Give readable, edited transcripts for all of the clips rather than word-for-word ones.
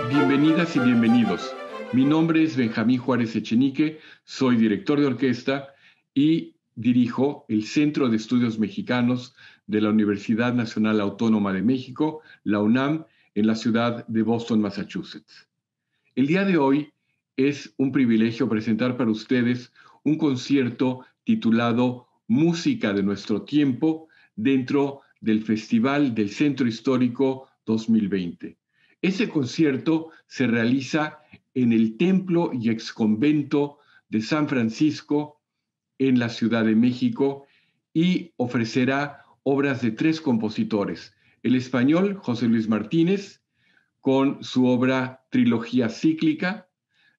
Bienvenidas y bienvenidos. Mi nombre es Benjamín Juárez Echenique, soy director de orquesta y dirijo el Centro de Estudios Mexicanos de la Universidad Nacional Autónoma de México, la UNAM, en la ciudad de Boston, Massachusetts. El día de hoy es un privilegio presentar para ustedes un concierto titulado Música de nuestro tiempo dentro del Festival del Centro Histórico 2020. Ese concierto se realiza en el Templo y Exconvento de San Francisco en la Ciudad de México y ofrecerá obras de 3 compositores. El español José Luis Martínez, con su obra Trilogía Cíclica.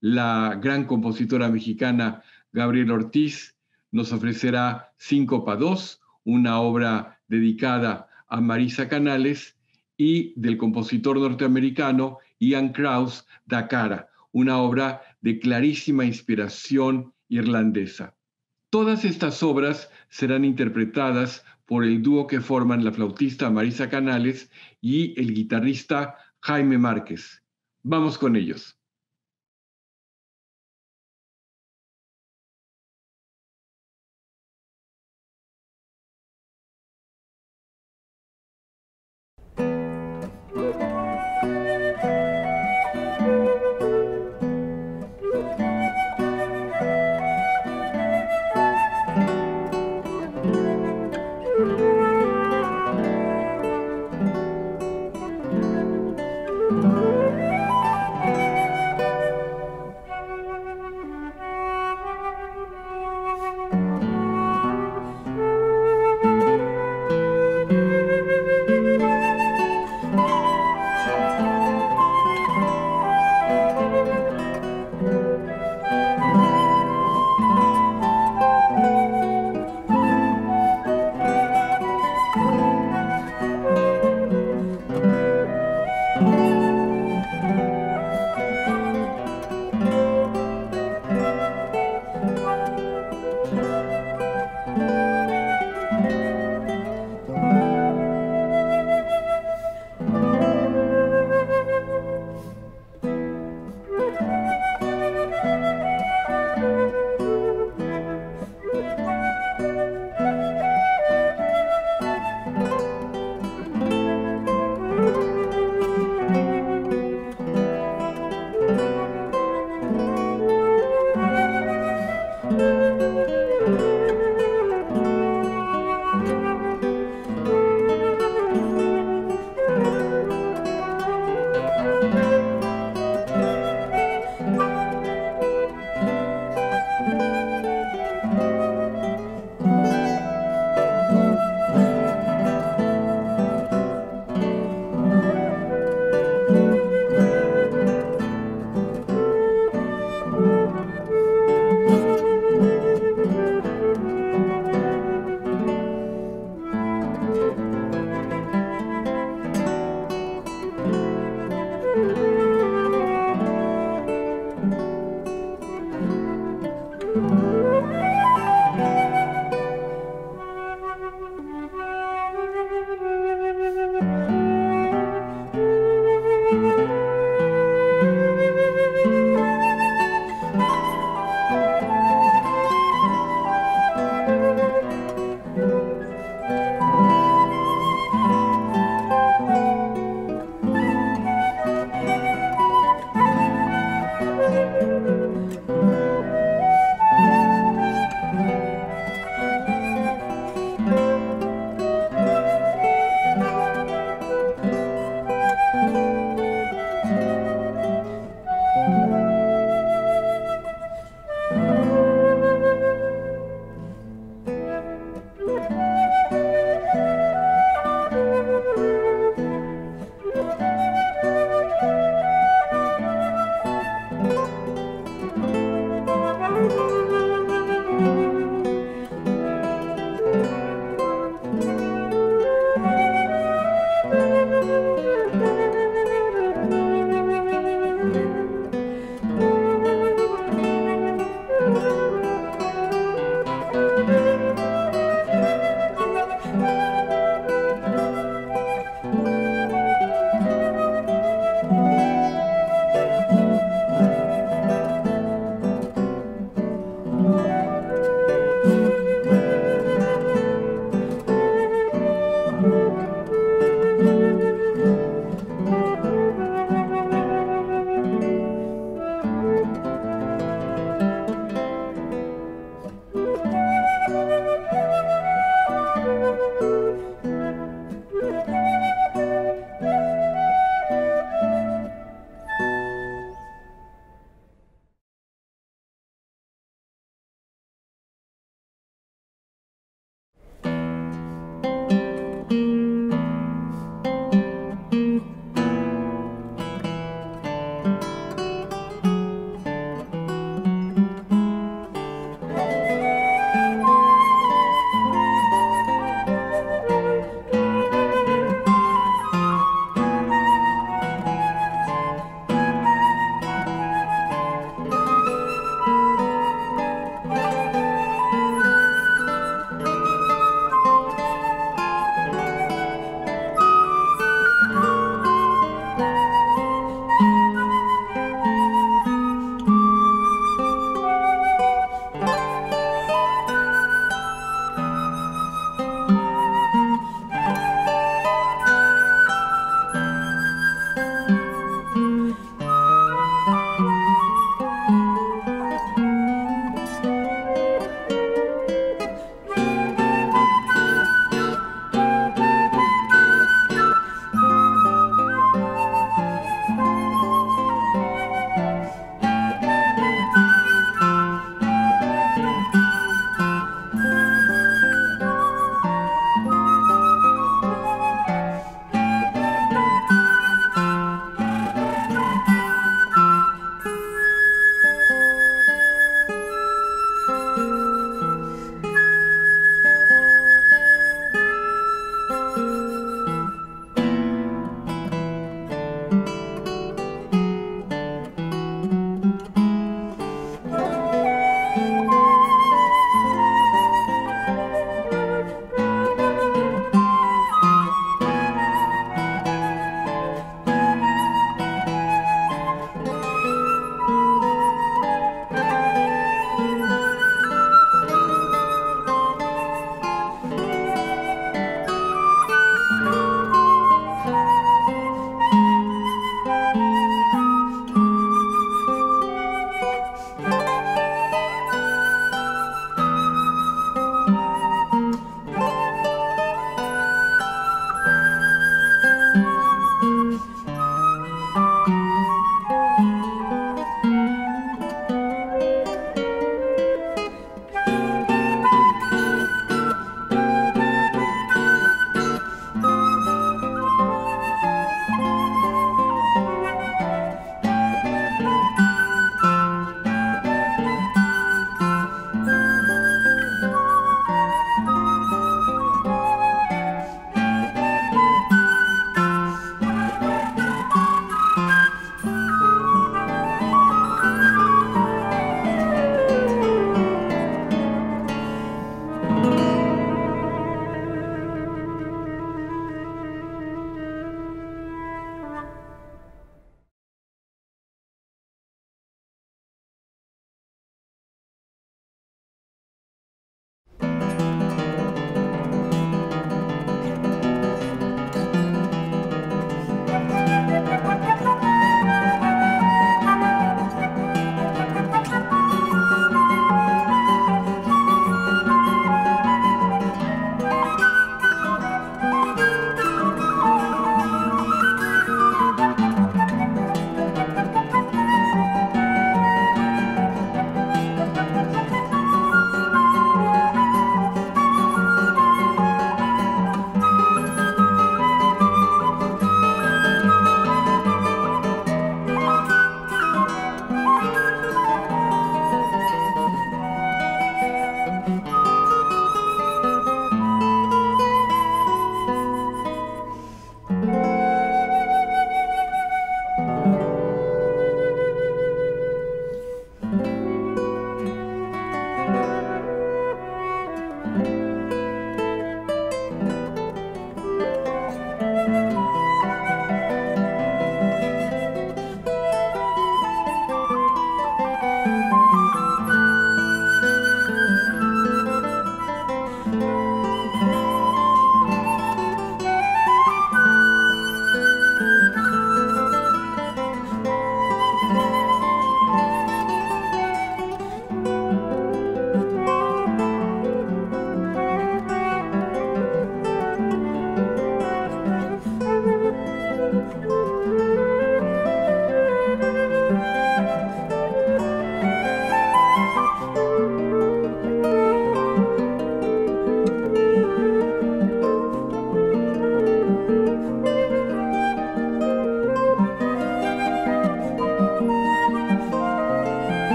La gran compositora mexicana Gabriela Ortiz nos ofrecerá Síncopa 2, una obra dedicada a Marisa Canales, y del compositor norteamericano Ian Krauss, Da Cara, una obra de clarísima inspiración irlandesa. Todas estas obras serán interpretadas por el dúo que forman la flautista Marisa Canales y el guitarrista Jaime Márquez. Vamos con ellos.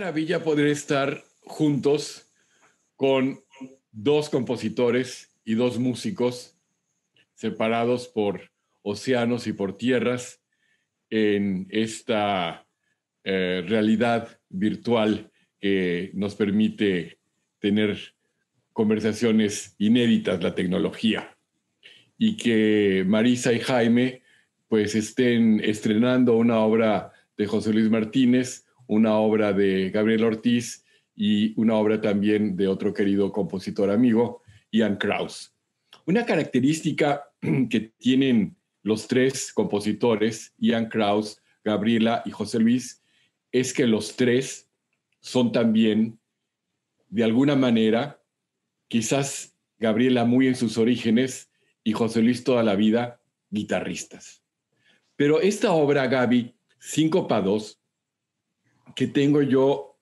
Maravilla poder estar juntos con dos compositores y dos músicos separados por océanos y por tierras en esta realidad virtual que nos permite tener conversaciones inéditas, la tecnología, y que Marisa y Jaime pues estén estrenando una obra de José Luis Martínez, una obra de Gabriel Ortiz y una obra también de otro querido compositor amigo, Ian Krauss. Una característica que tienen los tres compositores, Ian Krauss, Gabriela y José Luis, es que los tres son también, de alguna manera, quizás Gabriela muy en sus orígenes y José Luis toda la vida, guitarristas. Pero esta obra, Gaby, 5x2, que tengo yo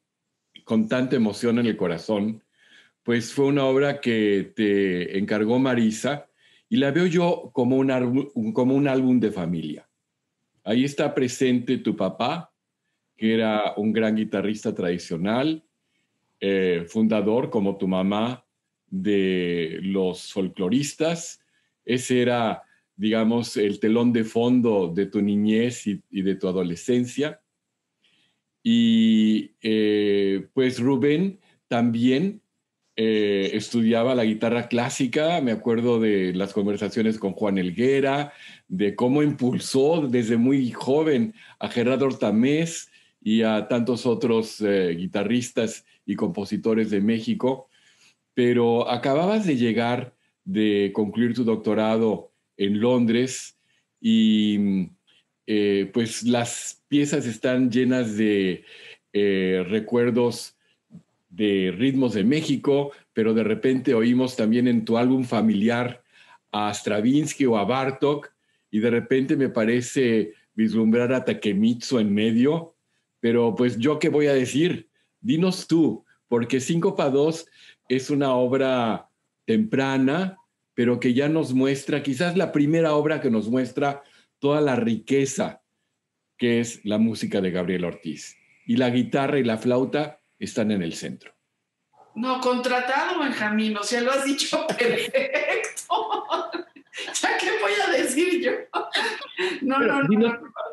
con tanta emoción en el corazón, pues fue una obra que te encargó Marisa y la veo yo como un álbum de familia. Ahí está presente tu papá, que era un gran guitarrista tradicional, fundador como tu mamá de los folcloristas. Ese era, digamos, el telón de fondo de tu niñez y de tu adolescencia. Y pues Rubén también estudiaba la guitarra clásica. Me acuerdo de las conversaciones con Juan Elguera, de cómo impulsó desde muy joven a Gerardo Ortamés y a tantos otros guitarristas y compositores de México. Pero acababas de llegar de concluir tu doctorado en Londres y pues las piezas están llenas de recuerdos de ritmos de México, pero de repente oímos también en tu álbum familiar a Stravinsky o a Bartók, y de repente me parece vislumbrar a Takemitsu en medio, pero pues yo qué voy a decir, dinos tú, porque 5x2 es una obra temprana, pero que ya nos muestra, quizás la primera obra que nos muestra toda la riqueza que es la música de Gabriel Ortiz. Y la guitarra y la flauta están en el centro. No, contratado, Benjamín, o sea, lo has dicho perfecto. ¿Ya qué voy a decir yo? No,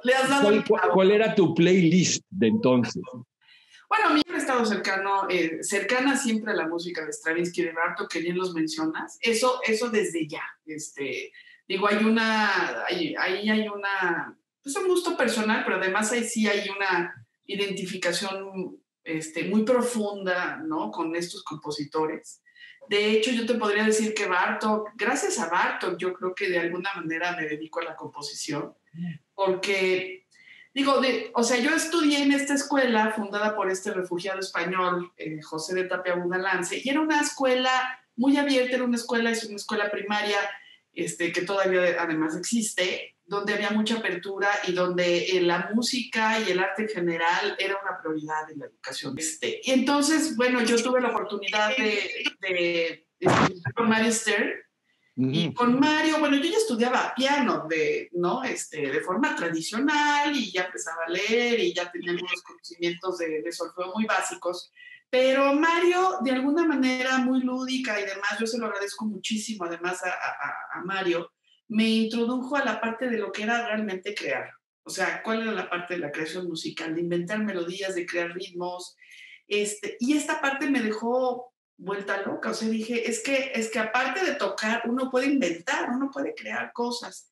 le has dado ¿Cuál era tu playlist de entonces? Bueno, a mí he estado cercana siempre a la música de Stravinsky y de Bartók, que bien los mencionas. Eso desde ya. Digo, ahí hay una, pues un gusto personal, pero además ahí sí hay una identificación muy profunda, ¿no?, con estos compositores. De hecho, yo te podría decir que Bartók, gracias a Bartók, yo creo que de alguna manera me dedico a la composición, porque, digo, o sea, yo estudié en esta escuela fundada por este refugiado español, José de Tapia Budalance, y era una escuela muy abierta, es una escuela primaria que todavía además existe, donde había mucha apertura y donde la música y el arte en general era una prioridad en la educación. Y entonces, bueno, yo tuve la oportunidad de estudiar con Mario Stern, Y Ujú. con Mario, bueno, yo ya estudiaba piano ¿no? De forma tradicional y ya empezaba a leer y ya tenía algunos conocimientos de solfeo muy básicos. Pero Mario, de alguna manera muy lúdica y demás, yo se lo agradezco muchísimo además a Mario, me introdujo a la parte de lo que era realmente crear. O sea, cuál era la parte de la creación musical, de inventar melodías, de crear ritmos. Y esta parte me dejó vuelta loca. O sea, dije, es que aparte de tocar, uno puede inventar, uno puede crear cosas.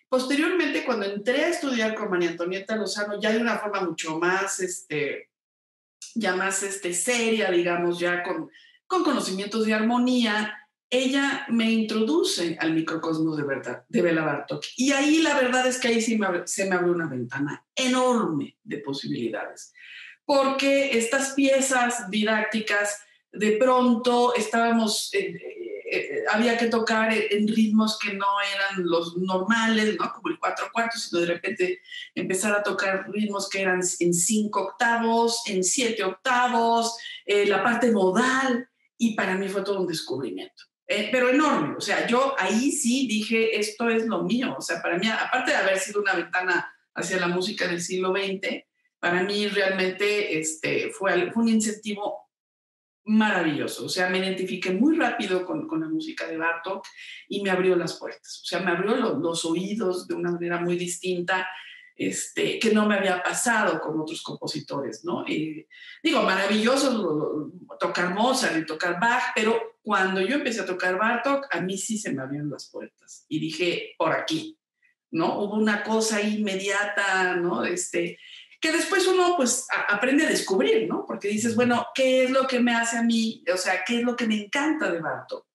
Posteriormente, cuando entré a estudiar con María Antonieta Lozano, ya de una forma mucho más, ya más seria, digamos, ya con conocimientos de armonía, ella me introduce al microcosmos de verdad, de Bela Bartók. Y ahí la verdad es que ahí sí se me abrió una ventana enorme de posibilidades. Porque estas piezas didácticas, de pronto había que tocar en ritmos que no eran los normales, ¿no? Como el 4/4, sino de repente empezar a tocar ritmos que eran en 5 octavos, en 7 octavos, la parte modal, y para mí fue todo un descubrimiento. Pero enorme, o sea, yo ahí sí dije, esto es lo mío, o sea, para mí, aparte de haber sido una ventana hacia la música del siglo XX, para mí realmente fue un incentivo maravilloso. O sea, me identifiqué muy rápido con la música de Bartók y me abrió las puertas. O sea, me abrió los oídos de una manera muy distinta, que no me había pasado con otros compositores, ¿no? Digo, maravilloso tocar Mozart y tocar Bach, pero cuando yo empecé a tocar Bartók, a mí sí se me abrieron las puertas y dije, por aquí, ¿no? Hubo una cosa inmediata, ¿no? Que después uno pues aprende a descubrir, ¿no? Porque dices, bueno, ¿qué es lo que me hace a mí? O sea, ¿qué es lo que me encanta de Bartók?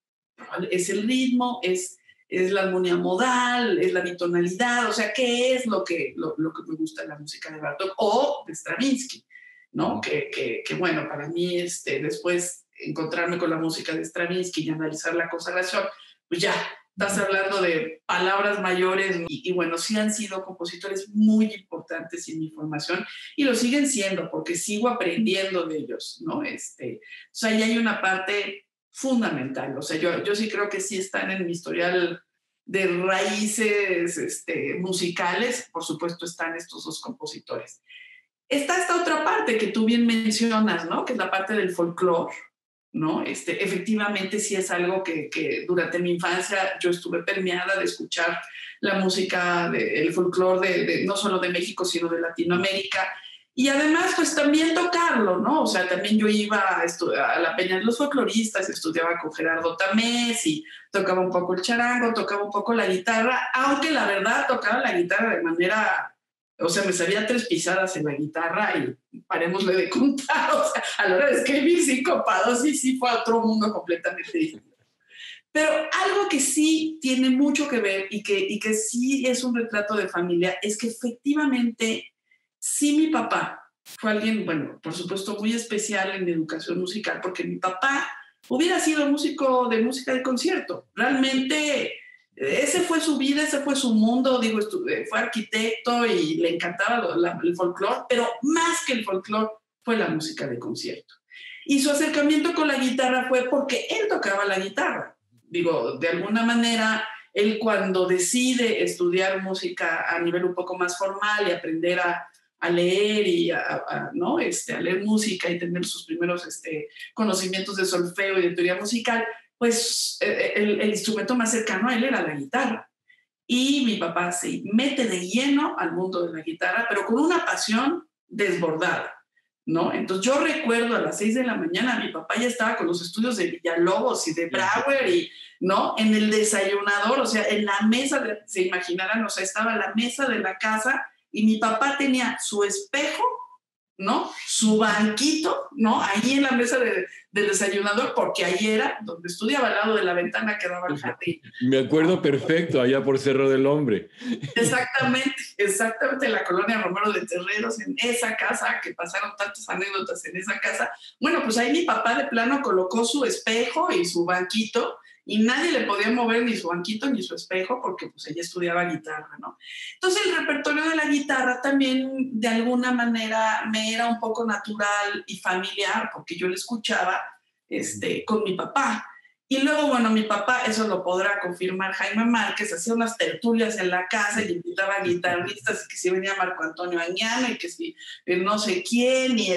Es el ritmo, es la armonía modal, es la bitonalidad, o sea, ¿qué es lo que me gusta de la música de Bartók? O de Stravinsky, ¿no? Que bueno, para mí, después encontrarme con la música de Stravinsky y analizar la consagración, pues ya, estás hablando de palabras mayores y bueno, sí han sido compositores muy importantes en mi formación y lo siguen siendo porque sigo aprendiendo de ellos, ¿no? O sea, ahí hay una parte fundamental, o sea, yo sí creo que sí están en mi historial de raíces musicales, por supuesto están estos dos compositores. Está esta otra parte que tú bien mencionas, ¿no? Que es la parte del folclore, ¿no? Efectivamente sí es algo que durante mi infancia yo estuve permeada de escuchar la música, el folclore no solo de México, sino de Latinoamérica. Y además, pues también tocarlo, ¿no? O sea, también yo iba a la Peña de los Folcloristas, estudiaba con Gerardo Tamés y tocaba un poco el charango, tocaba un poco la guitarra, aunque la verdad tocaba la guitarra de manera, o sea, me sabía 3 pisadas en la guitarra y parémosle de contar, o sea, a la hora de escribir 5 pados y sí fue a otro mundo completamente distinto. Pero algo que sí tiene mucho que ver y que sí es un retrato de familia es que efectivamente sí mi papá fue alguien, bueno, por supuesto muy especial en mi educación musical, porque mi papá hubiera sido músico de música de concierto. Realmente ese fue su vida, ese fue su mundo, digo, fue arquitecto y le encantaba el folclore, pero más que el folclore fue la música de concierto. Y su acercamiento con la guitarra fue porque él tocaba la guitarra. Digo, de alguna manera, él cuando decide estudiar música a nivel un poco más formal y aprender a leer y ¿no? A leer música y tener sus primeros conocimientos de solfeo y de teoría musical, pues el instrumento más cercano a él era la guitarra. Y mi papá se mete de lleno al mundo de la guitarra, pero con una pasión desbordada, ¿no? Entonces yo recuerdo a las 6 de la mañana, mi papá ya estaba con los estudios de Villalobos y de Brauer y, ¿no? En el desayunador, o sea, en la mesa, se imaginarán, o sea, estaba la mesa de la casa y mi papá tenía su espejo, ¿no? Su banquito, ¿no? Ahí en la mesa del desayunador, porque ahí era donde estudiaba al lado de la ventana que daba al jardín. Me acuerdo perfecto, allá por Cerro del Hombre. Exactamente en la colonia Romero de Terreros, en esa casa, que pasaron tantas anécdotas en esa casa. Bueno, pues ahí mi papá de plano colocó su espejo y su banquito y nadie le podía mover ni su banquito ni su espejo porque pues ella estudiaba guitarra, ¿no? Entonces el repertorio de la guitarra también de alguna manera me era un poco natural y familiar porque yo lo escuchaba con mi papá. Y luego, bueno, mi papá, eso lo podrá confirmar Jaime Márquez, hacía unas tertulias en la casa y invitaba a guitarristas, que si venía Marco Antonio Añano y que si no sé quién, y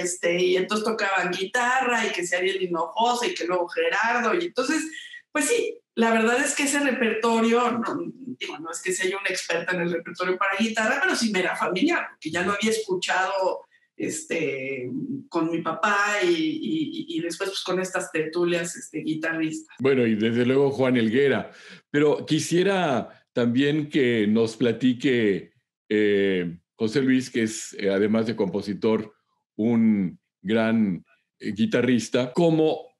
entonces tocaban guitarra y que si Ariel Hinojosa y que luego Gerardo. Y entonces, pues sí, la verdad es que ese repertorio, no es que sea yo una experta en el repertorio para guitarra, pero sí me era familiar, porque ya lo había escuchado con mi papá y después pues, con estas tertulias guitarristas. Bueno, y desde luego Juan Elguera. Pero quisiera también que nos platique José Luis, que es, además de compositor, un gran guitarrista, cómo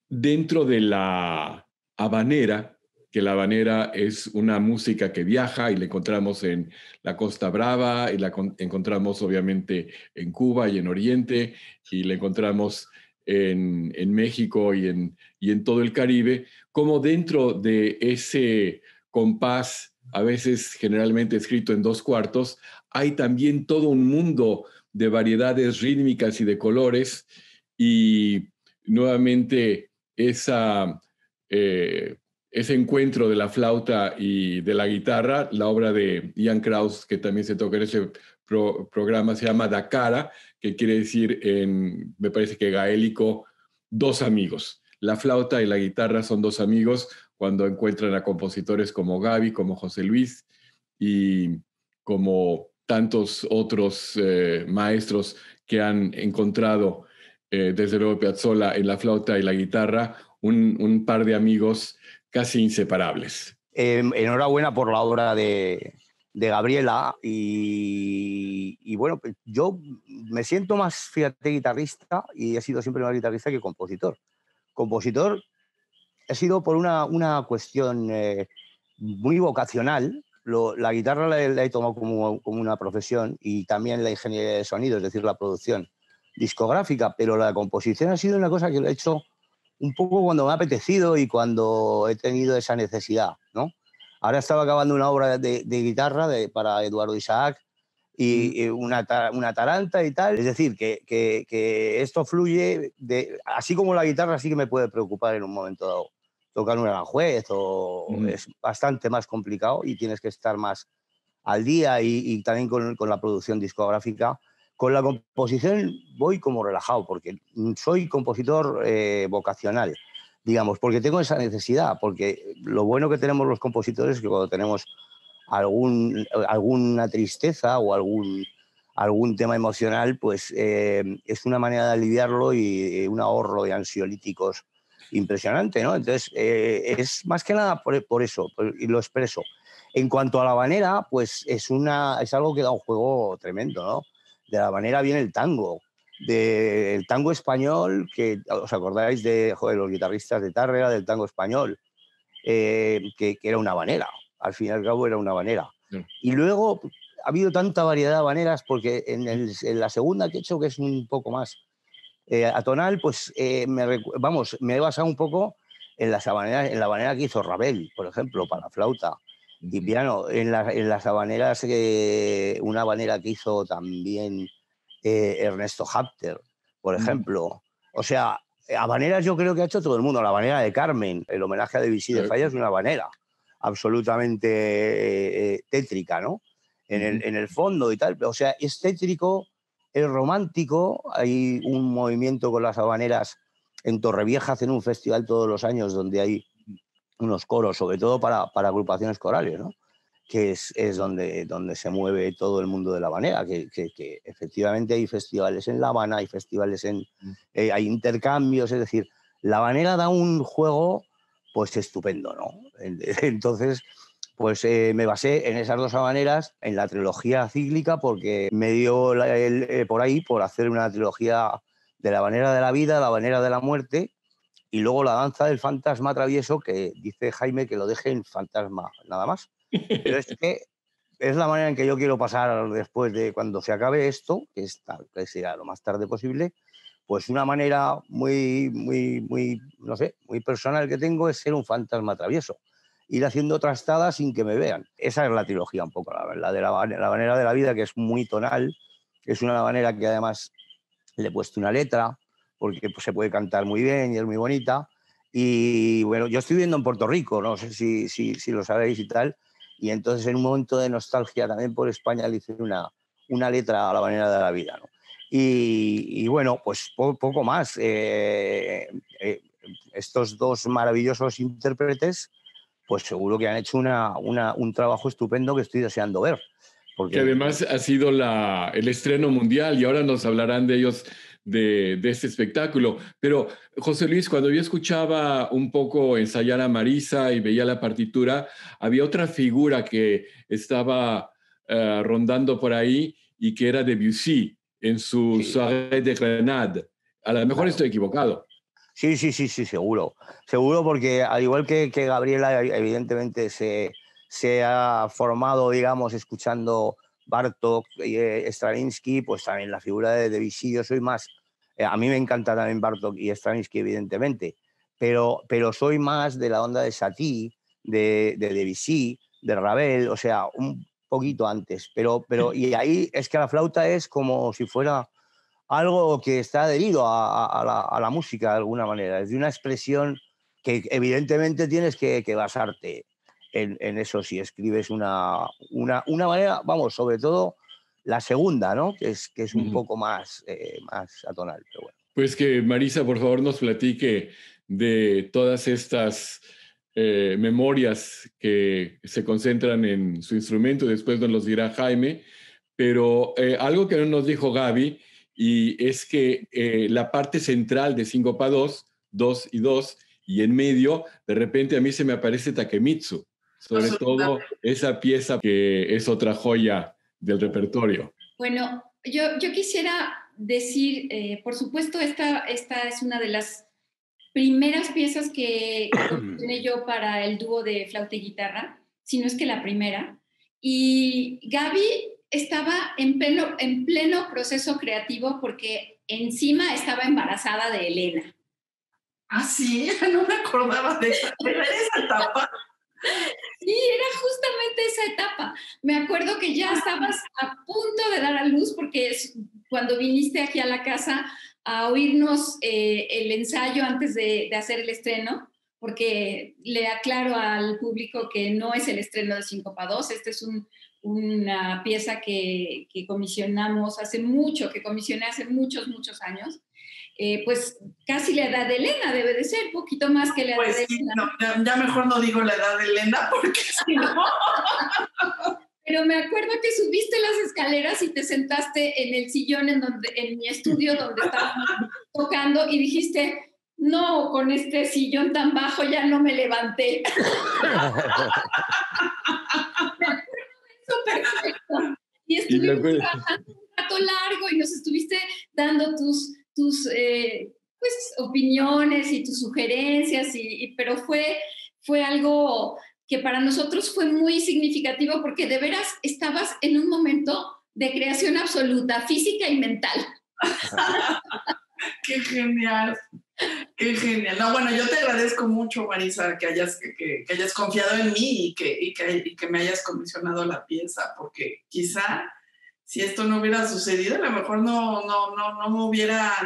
dentro de la habanera, que la habanera es una música que viaja y la encontramos en la Costa Brava y la encontramos obviamente en Cuba y en Oriente y la encontramos en México y en todo el Caribe, como dentro de ese compás, a veces generalmente escrito en dos cuartos, hay también todo un mundo de variedades rítmicas y de colores y nuevamente esa, ese encuentro de la flauta y de la guitarra, la obra de Ian Krauss, que también se toca en ese programa, se llama Dakara, que quiere decir me parece que gaélico, dos amigos. La flauta y la guitarra son dos amigos cuando encuentran a compositores como Gaby, como José Luis y como tantos otros maestros que han encontrado desde luego Piazzolla en la flauta y la guitarra, un par de amigos casi inseparables. Enhorabuena por la obra de Gabriela y bueno, pues yo me siento más, fíjate, guitarrista y he sido siempre más guitarrista que compositor. Compositor he sido por una cuestión muy vocacional. La guitarra la he tomado como una profesión y también la ingeniería de sonido, es decir, la producción discográfica, pero la composición ha sido una cosa que lo he hecho un poco cuando me ha apetecido y cuando he tenido esa necesidad, ¿no? Ahora estaba acabando una obra de guitarra para Eduardo Isaac y una taranta y tal. Es decir, que esto fluye, así como la guitarra sí que me puede preocupar en un momento dado. Tocar un Aranjuez es bastante más complicado y tienes que estar más al día y también con la producción discográfica. Con la composición voy como relajado porque soy compositor vocacional, digamos, porque tengo esa necesidad, porque lo bueno que tenemos los compositores es que cuando tenemos alguna tristeza o algún tema emocional, pues es una manera de aliviarlo y un ahorro de ansiolíticos impresionante, ¿no? Entonces, es más que nada por eso, y lo expreso. En cuanto a la habanera, pues es algo que da un juego tremendo, ¿no? De la habanera viene el tango, del tango español, que os acordáis de los guitarristas de Tárrega, del tango español, que era una habanera, al fin y al cabo era una habanera. Sí. Y luego ha habido tanta variedad de habaneras porque en la segunda que he hecho, que es un poco más atonal, pues me he basado un poco en la habanera que hizo Ravel, por ejemplo, para flauta y piano, en las habaneras, una habanera que hizo también Ernesto Hapter, por ejemplo. O sea, habaneras yo creo que ha hecho todo el mundo. La habanera de Carmen, el homenaje a Debussy de Falla es una habanera absolutamente tétrica, ¿no? En el fondo y tal. O sea, es tétrico, es romántico. Hay un movimiento con las habaneras en Torrevieja, hacen un festival todos los años donde hay unos coros, sobre todo para agrupaciones corales, ¿no? Que es donde se mueve todo el mundo de la habanera, que efectivamente hay festivales en La Habana, hay festivales hay intercambios, es decir, la habanera da un juego pues estupendo, ¿no? Entonces, pues me basé en esas dos habaneras, en la trilogía cíclica, porque me dio por ahí, por hacer una trilogía de la habanera de la vida, la habanera de la muerte, y luego la danza del fantasma travieso, que dice Jaime que lo deje en fantasma, nada más. Pero es que es la manera en que yo quiero pasar después de cuando se acabe esto, que será lo más tarde posible, pues una manera muy, no sé, muy personal que tengo es ser un fantasma travieso. Ir haciendo trastadas sin que me vean. Esa es la trilogía un poco, la verdad, de la manera de la vida, que es muy tonal. Es una manera que además le he puesto una letra, porque pues, se puede cantar muy bien y es muy bonita. Y bueno, yo estoy viviendo en Puerto Rico, no sé si lo sabéis y tal, y entonces en un momento de nostalgia también por España le hice una letra a la manera de la vida, ¿no? Y bueno, pues poco más. Estos dos maravillosos intérpretes, pues seguro que han hecho un trabajo estupendo que estoy deseando ver. Que Porque además ha sido el estreno mundial y ahora nos hablarán de ellos, de este espectáculo. Pero, José Luis, cuando yo escuchaba un poco ensayar a Marisa y veía la partitura, había otra figura que estaba rondando por ahí y que era Debussy en su sí, Soirée de Grenade. A lo mejor claro. estoy equivocado. Sí, seguro. Seguro porque al igual que Gabriela, evidentemente se ha formado, digamos, escuchando Bartók, Stravinsky, pues también la figura de Debussy. Yo soy más, a mí me encanta también Bartók y Stravinsky, evidentemente, pero soy más de la onda de Satie, de Debussy, de Ravel, o sea, un poquito antes. Y ahí es que la flauta es como si fuera algo que está adherido a la música de alguna manera. Es de una expresión que evidentemente tienes que basarte en eso si escribes una manera, vamos, sobre todo la segunda, ¿no? Que es un poco más atonal. Pero bueno. Pues que Marisa, por favor, nos platique de todas estas memorias que se concentran en su instrumento, después nos los dirá Jaime, pero algo que no nos dijo Gaby, y es que la parte central de Síncopa 2, 2 y 2, y en medio, de repente a mí se me aparece Takemitsu, sobre todo esa pieza que es otra joya del repertorio. Bueno, yo quisiera decir, por supuesto, esta es una de las primeras piezas que componé yo para el dúo de flauta y guitarra, si no es que la primera. Y Gaby estaba en pleno proceso creativo porque encima estaba embarazada de Elena. Ah, sí, no me acordaba de esa etapa. Sí, era justamente esa etapa. Me acuerdo que ya estabas a punto de dar a luz porque cuando viniste aquí a la casa a oírnos el ensayo antes de hacer el estreno, porque le aclaro al público que no es el estreno de Síncopa 2, esta es una pieza que comisionamos que comisioné hace muchos, muchos años. Pues casi la edad de Elena debe de ser, poquito más que la edad de Elena. No, ya mejor no digo la edad de Elena porque si no... Pero me acuerdo que subiste las escaleras y te sentaste en el sillón en mi estudio donde estábamos tocando y dijiste, no, con este sillón tan bajo ya no me levanté. Eso perfecto. Y estuvimos trabajando un rato largo y nos estuviste dando tus pues, opiniones y tus sugerencias, pero fue algo que para nosotros fue muy significativo porque de veras estabas en un momento de creación absoluta, física y mental. ¡Qué genial! ¡Qué genial! No, bueno, yo te agradezco mucho, Marisa, que hayas confiado en mí y que me hayas comisionado la pieza, porque quizá si esto no hubiera sucedido, a lo mejor no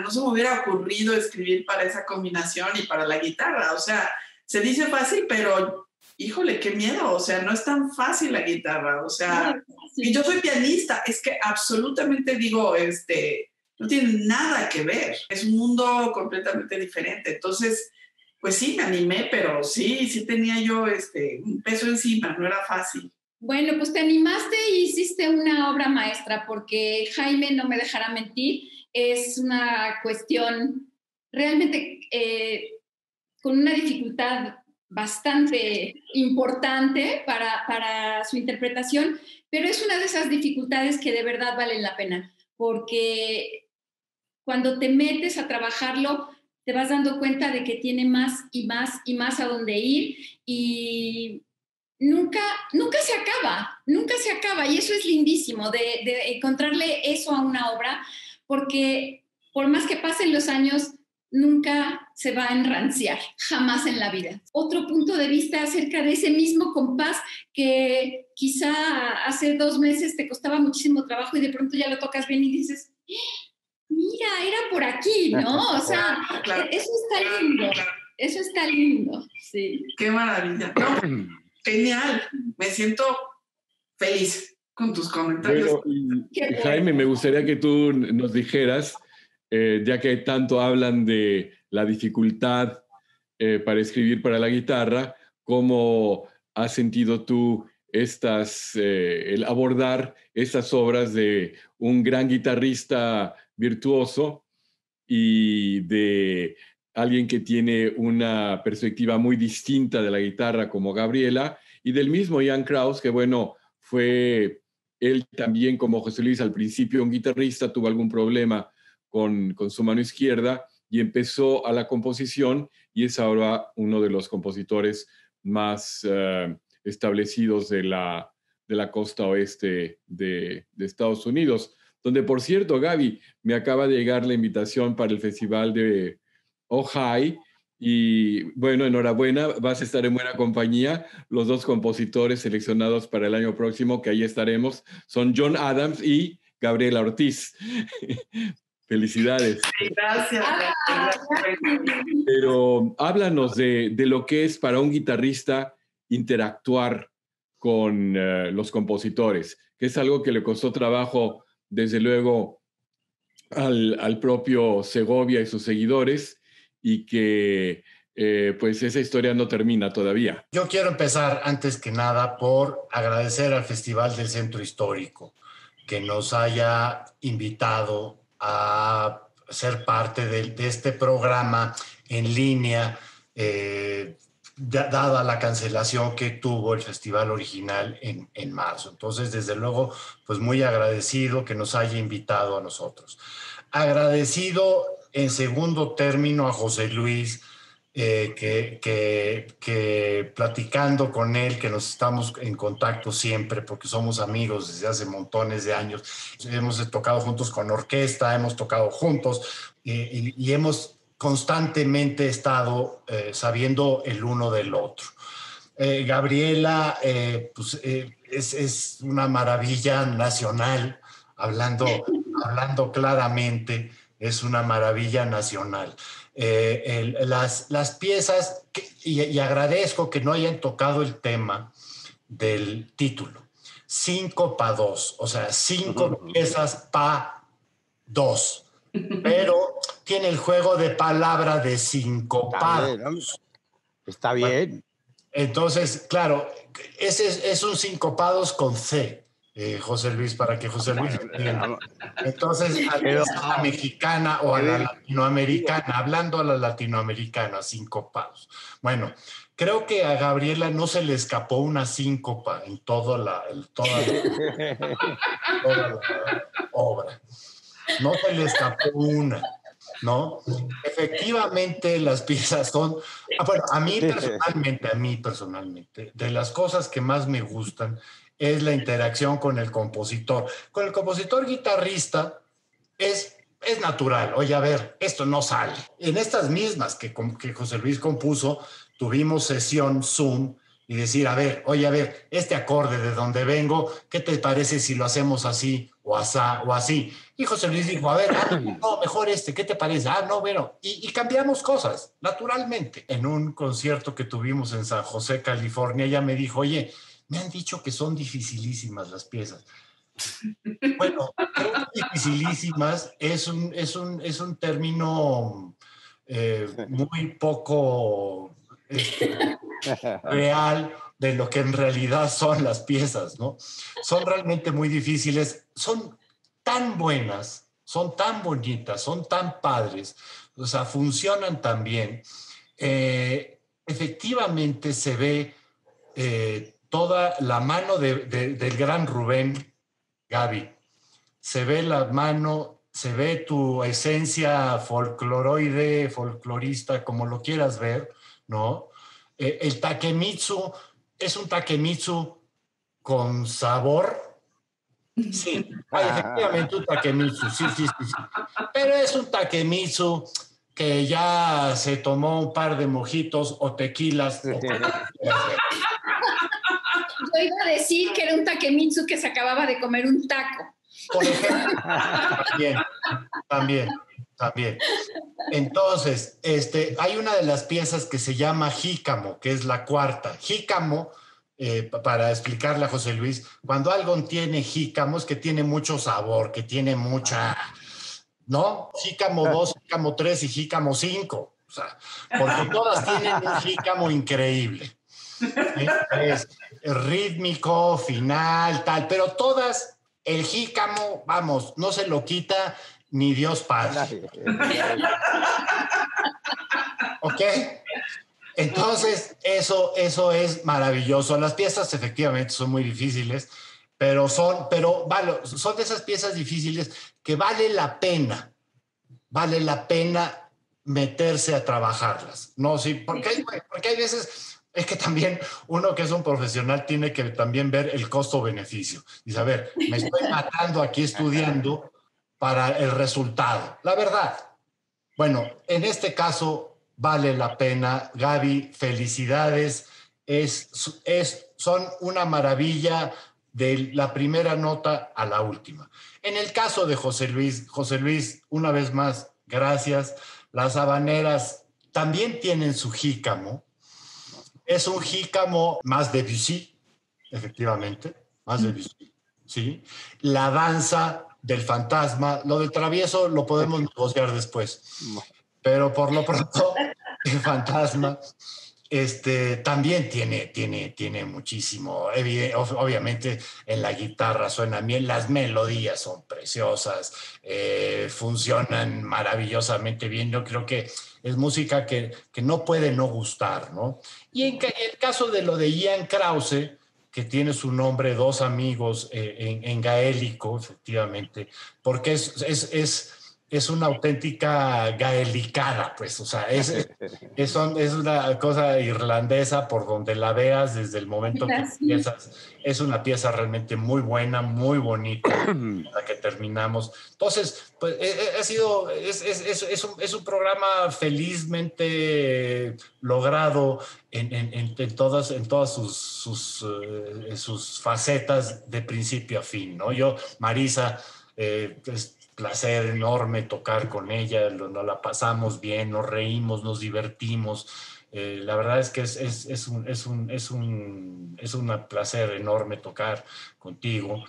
se me hubiera ocurrido escribir para esa combinación y para la guitarra. O sea, se dice fácil, pero híjole, qué miedo. O sea, no es tan fácil la guitarra. O sea, y yo soy pianista, es que absolutamente digo, no tiene nada que ver. Es un mundo completamente diferente. Entonces, pues sí, me animé, pero sí tenía yo un peso encima, no era fácil. Bueno, pues te animaste y hiciste una obra maestra, porque Jaime, no me dejará mentir, es una cuestión realmente con una dificultad bastante importante para su interpretación, pero es una de esas dificultades que de verdad valen la pena, porque cuando te metes a trabajarlo, te vas dando cuenta de que tiene más y más y más a dónde ir y nunca se acaba y eso es lindísimo de encontrarle eso a una obra, porque por más que pasen los años nunca se va a enranciar, jamás en la vida. Otro punto de vista acerca de ese mismo compás que quizá hace 2 meses te costaba muchísimo trabajo y de pronto ya lo tocas bien y dices, mira, era por aquí, ¿no? O sea, claro. Eso está lindo. Eso está lindo, sí. Qué maravilla. No, genial. Me siento feliz con tus comentarios. Bueno, Qué Jaime, bueno. me gustaría que tú nos dijeras, ya que tanto hablan de la dificultad para escribir para la guitarra, ¿cómo has sentido tú el abordar estas obras de un gran guitarrista virtuoso y de alguien que tiene una perspectiva muy distinta de la guitarra como Gabriela, y del mismo Jan Kraus, que bueno, fue él también como José Luis al principio un guitarrista, tuvo algún problema con su mano izquierda y empezó a la composición y es ahora uno de los compositores más establecidos de la costa oeste de Estados Unidos, donde por cierto, Gaby, me acaba de llegar la invitación para el festival de Ojai y bueno, enhorabuena, vas a estar en buena compañía. Los dos compositores seleccionados para el año próximo, que ahí estaremos, son John Adams y Gabriela Ortiz. Felicidades. Gracias. Pero háblanos de lo que es para un guitarrista interactuar con los compositores, que es algo que le costó trabajo, desde luego, al propio Segovia y sus seguidores, y que pues esa historia no termina todavía. Yo quiero empezar, antes que nada, por agradecer al Festival del Centro Histórico que nos haya invitado a ser parte de este programa en línea, dada la cancelación que tuvo el festival original en marzo. Entonces, desde luego, pues muy agradecido que nos haya invitado a nosotros. Agradecido en segundo término a José Luis, que platicando con él, que nos estamos en contacto siempre porque somos amigos desde hace montones de años. Hemos tocado juntos con orquesta, hemos tocado juntos y hemos constantemente estado sabiendo el uno del otro. Gabriela pues, es una maravilla nacional, hablando claramente, es una maravilla nacional. Las piezas, y agradezco que no hayan tocado el tema del título, 5 pa 2, o sea, 5 piezas pa 2, pero tiene el juego de palabra de sincopados. Está bien. Entonces, claro, ese es un sincopados con C. José Luis, para que José Luis entienda. Entonces, a la mexicana o a la latinoamericana, hablando a la latinoamericana, sincopados. Bueno, creo que a Gabriela no se le escapó una síncopa en toda la obra. No se le escapó una, ¿no? Efectivamente, las piezas son... Bueno, a mí personalmente, de las cosas que más me gustan es la interacción con el compositor. Con el compositor guitarrista es natural. Oye, a ver, esto no sale. En estas mismas que José Luis compuso, tuvimos sesión Zoom y decir, a ver, oye, a ver, este acorde de donde vengo, ¿qué te parece si lo hacemos así o asá o así? Y José Luis dijo, a ver, no, mejor ¿qué te parece? No, bueno, y cambiamos cosas, naturalmente. En un concierto que tuvimos en San José, California, ella me dijo, oye, me han dicho que son dificilísimas las piezas. Bueno, creo que dificilísimas es un término muy poco real de lo que en realidad son las piezas, ¿no? Son realmente muy difíciles, son tan buenas, son tan bonitas, son tan padres, o sea, funcionan tan bien. Efectivamente se ve toda la mano del gran Rubén, Gaby. Se ve la mano, se ve tu esencia folclorista, como lo quieras ver, ¿no? El takemitsu es un takemitsu con sabor. Sí, efectivamente un takemitsu, sí. Pero es un takemitsu que ya se tomó un par de mojitos o tequilas. Yo iba a decir que era un takemitsu que se acababa de comer un taco. Por ejemplo, también. También. Entonces, hay una de las piezas que se llama Jícamo, que es la cuarta. Jícamo, para explicarle a José Luis, cuando algo tiene jícamo es que tiene mucho sabor, que tiene mucha, ¿no? Jícamo 2, jícamo 3 y jícamo 5. O sea, porque todas tienen un jícamo increíble. Es rítmico, final, tal, pero todas, el jícamo, vamos, no se lo quita ni Dios Padre. ¿Ok? Entonces, eso es maravilloso. Las piezas efectivamente son muy difíciles, pero son de esas piezas difíciles que vale la pena meterse a trabajarlas. No, sí, porque hay veces, es que también uno que es un profesional tiene que también ver el costo-beneficio. Dice, a ver, me estoy matando aquí estudiando para el resultado. La verdad, bueno, en este caso vale la pena. Gaby, felicidades. Son una maravilla de la primera nota a la última. En el caso de José Luis, una vez más, gracias. Las habaneras también tienen su jícamo. Es un jícamo más de Debussy, efectivamente, más de Debussy, ¿sí? La danza del fantasma, lo del travieso lo podemos negociar después, pero por lo pronto el fantasma también tiene muchísimo, obviamente en la guitarra suenan bien, las melodías son preciosas, funcionan maravillosamente bien. Yo creo que es música que no puede no gustar, ¿no? Y en el caso de lo de Ian Krause, que tiene su nombre, dos amigos en gaélico, efectivamente, porque es una auténtica gaelicada, pues, o sea, es una cosa irlandesa por donde la veas desde el momento que empiezas. Es una pieza realmente muy buena, muy bonita, la que terminamos. Entonces, pues, es un programa felizmente logrado en todas sus facetas de principio a fin, ¿no? Marisa, es placer enorme tocar con ella, nos la pasamos bien, nos reímos, nos divertimos. La verdad es que es un placer enorme tocar contigo.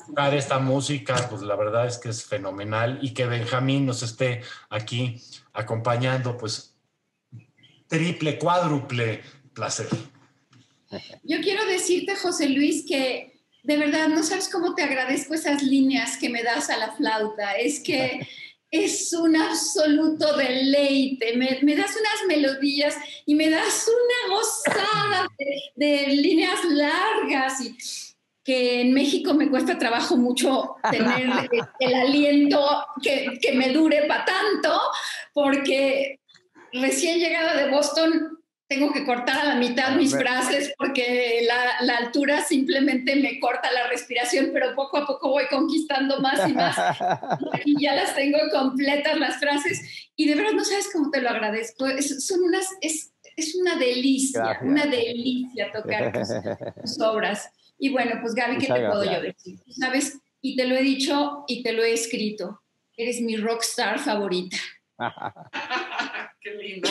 Tocar esta música, pues la verdad es que es fenomenal, y que Benjamín nos esté aquí acompañando, pues triple, cuádruple placer. Yo quiero decirte, José Luis, que de verdad no sabes cómo te agradezco esas líneas que me das a la flauta. Es que es un absoluto deleite. Me das unas melodías y me das una gozada de líneas largas, y que en México me cuesta trabajo mucho tener el aliento que me dure para tanto, porque recién llegada de Boston tengo que cortar a la mitad mis frases porque la altura simplemente me corta la respiración, pero poco a poco voy conquistando más y más y ya las tengo completas las frases, y de verdad no sabes cómo te lo agradezco. Es una delicia, una delicia tocar tus obras. Y bueno, pues Gaby, ¿qué te puedo yo decir? Tú sabes, y te lo he dicho y te lo he escrito, eres mi rockstar favorita. Qué lindo.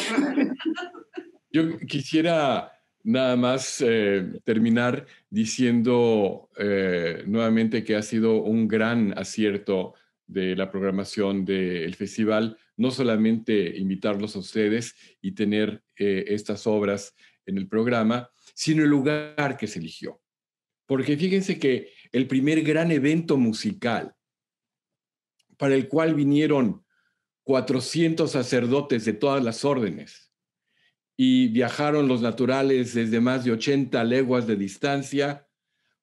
Yo quisiera nada más terminar diciendo nuevamente que ha sido un gran acierto de la programación del festival, no solamente invitarlos a ustedes y tener estas obras en el programa, sino el lugar que se eligió. Porque fíjense que el primer gran evento musical para el cual vinieron 400 sacerdotes de todas las órdenes y viajaron los naturales desde más de 80 leguas de distancia,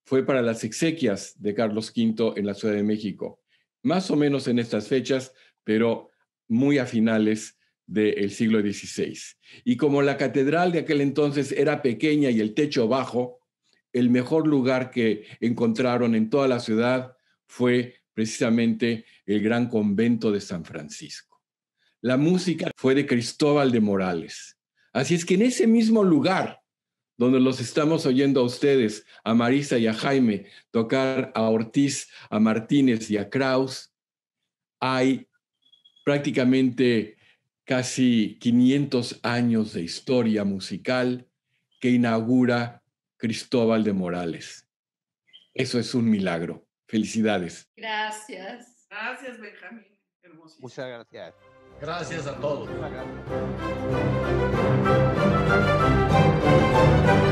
fue para las exequias de Carlos V en la Ciudad de México, más o menos en estas fechas, pero muy a finales del siglo XVI. Y como la catedral de aquel entonces era pequeña y el techo bajo, el mejor lugar que encontraron en toda la ciudad fue precisamente el gran convento de San Francisco. La música fue de Cristóbal de Morales. Así es que en ese mismo lugar donde los estamos oyendo a ustedes, a Marisa y a Jaime, tocar a Ortiz, a Martínez y a Kraus, hay prácticamente casi 500 años de historia musical que inaugura Cristóbal de Morales. Eso es un milagro. Felicidades. Gracias. Gracias, Benjamín. Hermosísimo. Muchas gracias. Gracias a todos. Muchas gracias.